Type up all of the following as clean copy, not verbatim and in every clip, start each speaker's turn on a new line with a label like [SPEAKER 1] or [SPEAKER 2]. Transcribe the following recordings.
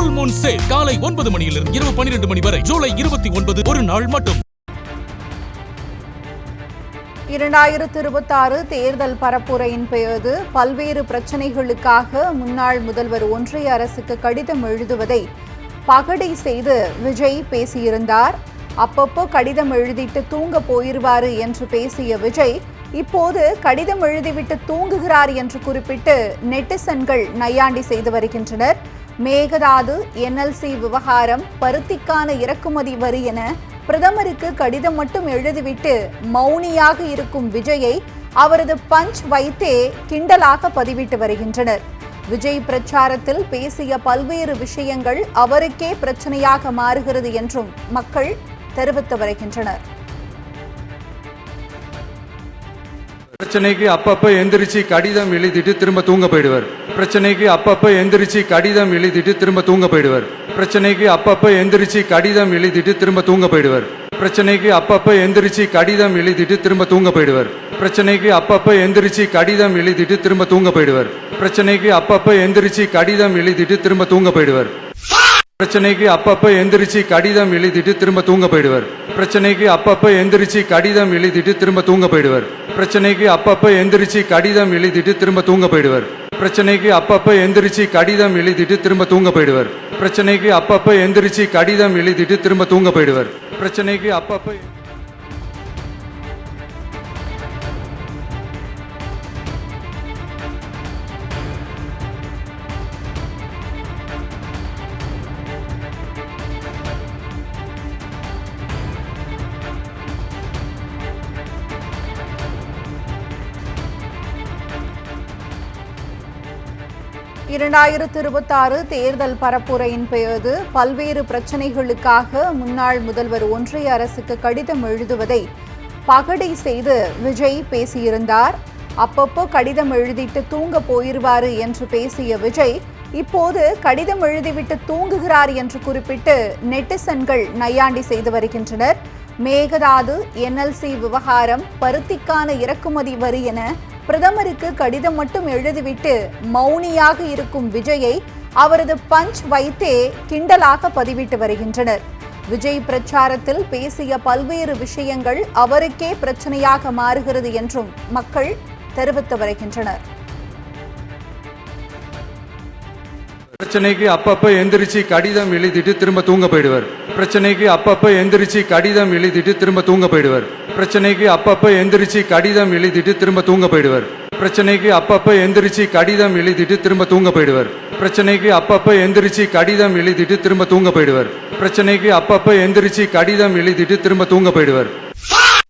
[SPEAKER 1] Full Moon sale காலை 9 மணியிலிருந்து இரவு 12 மணி வரை ஜூலை 29 ஒரு நாள் மட்டும்.
[SPEAKER 2] 2026 தேர்தல் பரப்புரையின் போது பல்வேறு பிரச்சனைகளுக்காக முன்னாள் முதல்வர் ஒன்றிய அரசுக்கு கடிதம் எழுதுவதை பகடை செய்து விஜய் பேசியிருந்தார். அப்பப்போ கடிதம் எழுதிட்டு தூங்க போயிருவாரு என்று பேசிய விஜய் இப்போது கடிதம் எழுதிவிட்டு தூங்குகிறார் என்று குறிப்பிட்டு நெட்டிசன்கள் நையாண்டி செய்து வருகின்றனர். மேகதாது NLC விவகாரம், பருத்திக்கான இறக்குமதி வரி என பிரதமருக்கு கடிதம் மட்டும் எழுதிவிட்டு மௌனியாக இருக்கும் விஜயை அவரது பஞ்ச் வைத்தே கிண்டலாக பதிவிட்டு வருகின்றனர். விஜய் பிரச்சாரத்தில் பேசிய பல்வேறு விஷயங்கள் அவருக்கே பிரச்சனையாக மாறுகிறது என்றும் மக்கள் தெரிவித்து வருகின்றனர்.
[SPEAKER 3] பிரச்சனைக்கு அப்பப்ப எந்திரிச்சு கடிதம் எழுதிட்டு திரும்ப தூங்க போயிடுவார். பிரச்சனைக்கு அப்பப்ப எந்திரிச்சு கடிதம் எழுதிட்டு திரும்ப தூங்க போயிடுவார். பிரச்சனைக்கு அப்பப்ப எந்திரிச்சு கடிதம் எழுதிட்டு திரும்ப தூங்க போயிடுவார். பிரச்சனைக்கு அப்பப்ப எந்திரிச்சு கடிதம் எழுதிட்டு திரும்ப தூங்க போயிடுவார். பிரச்சனைக்கு அப்பப்ப எந்திரிச்சு கடிதம் எழுதிட்டு திரும்ப தூங்க போயிடுவார். பிரச்சனைக்கு அப்பப்ப எந்திரிச்சு கடிதம் எழுதிட்டு திரும்ப தூங்க போயிடுவார். பிரச்சனைக்கு அப்பப்ப எந்திரிச்சு கடிதம் எழுதிட்டு திரும்ப தூங்க போயிடுவார். பிரச்சனைக்கு அப்பப்ப எந்திரிச்சு கடிதம் எழுதிட்டு திரும்ப தூங்க போயிடுவார். பிரச்சனைக்கு அப்பப்ப எந்திரிச்சு கடிதம் எழுதிட்டு திரும்ப தூங்க போயிடுவார். பிரச்சனைக்கு அப்பப்ப எந்திரிச்சு கடிதம் எழுதிட்டு திரும்ப தூங்க போயிடுவார். பிரச்சனைக்கு அப்பப்ப எந்திரிச்சு கடிதம் எழுதிட்டு திரும்ப தூங்க போயிடுவார். பிரச்சனைக்கு அப்பப்ப
[SPEAKER 2] 2026 தேர்தல் பரப்புரையின் போது பல்வேறு பிரச்சனைகளுக்காக முன்னாள் முதல்வர் ஒன்றிய அரசுக்கு கடிதம் எழுதுவதை பகடை செய்து விஜய் பேசியிருந்தார். அப்பப்போ கடிதம் எழுதிட்டு தூங்க போயிருவாரு என்று பேசிய விஜய் இப்போது கடிதம் எழுதிவிட்டு தூங்குகிறார் என்று குறிப்பிட்டு நெட்டிசன்கள் நையாண்டி செய்து வருகின்றனர். மேகதாது NLC விவகாரம், பருத்திக்கான இறக்குமதி வரி என பிரதமருக்கு கடிதம் மட்டும் எழுதிவிட்டு மௌனியாக இருக்கும் விஜயை அவரது பஞ்ச் வைத்தே கிண்டலாக பதிவிட்டு வருகின்றனர். விஜய் பிரச்சாரத்தில் பேசிய பல்வேறு விஷயங்கள் அவருக்கே பிரச்சனையாக மாறுகிறது என்றும் மக்கள் தெரிவித்து வருகின்றனர்.
[SPEAKER 3] பிரச்சனைக்கு அப்பப்ப எந்திரிச்சு கடிதம் எழுதிட்டு திரும்ப தூங்க போயிடுவார். பிரச்சனைக்கு அப்பப்ப எந்திரிச்சு கடிதம் எழுதிட்டு திரும்ப தூங்க போயிடுவார். பிரச்சனைக்கு அப்பப்ப எந்திரிச்சு கடிதம் எழுதிட்டு திரும்ப தூங்க போயிடுவார். பிரச்சனைக்கு அப்பப்ப எந்திரிச்சு கடிதம் எழுதிட்டு திரும்ப தூங்க போயிடுவார். பிரச்சனைக்கு அப்பப்ப எந்திரிச்சு கடிதம் எழுதிட்டு திரும்ப தூங்க போயிடுவார். பிரச்சனைக்கு அப்பப்ப எந்திரிச்சு கடிதம் எழுதிட்டு திரும்ப தூங்க போயிடுவார்.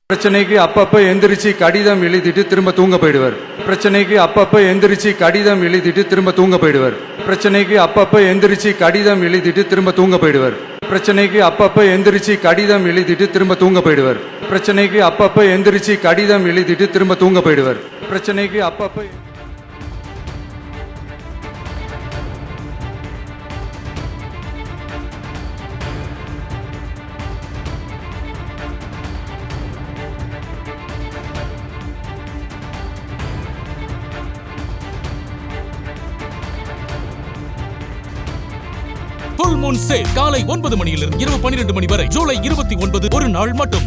[SPEAKER 3] பிரச்சனைக்கு அப்பப்ப எந்திரிச்சு கடிதம் எழுதிட்டு திரும்ப தூங்க போயிடுவார். பிரச்சனைக்கு அப்பப்ப எந்திரிச்சு கடிதம் எழுதிட்டு திரும்ப தூங்க போயிடுவார். பிரச்சனைக்கு அப்பப்ப எந்திரிச்சு கடிதம் எழுதிட்டு திரும்ப தூங்க போயிடுவார். பிரச்சனைக்கு அப்பப்ப எந்திரிச்சு கடிதம் எழுதிட்டு திரும்ப தூங்க போயிடுவார். பிரச்சனைக்கு அப்பப்ப எந்திரிச்சு கடிதம் எழுதிட்டு திரும்ப தூங்க போயிடுவார். பிரச்சனைக்கு அப்பப்ப
[SPEAKER 1] ஃபுல் மூன் சேல் காலை 9 மணியிலிருந்து இரவு 12 மணி வரை ஜூலை 29 ஒரு நாள் மட்டும்.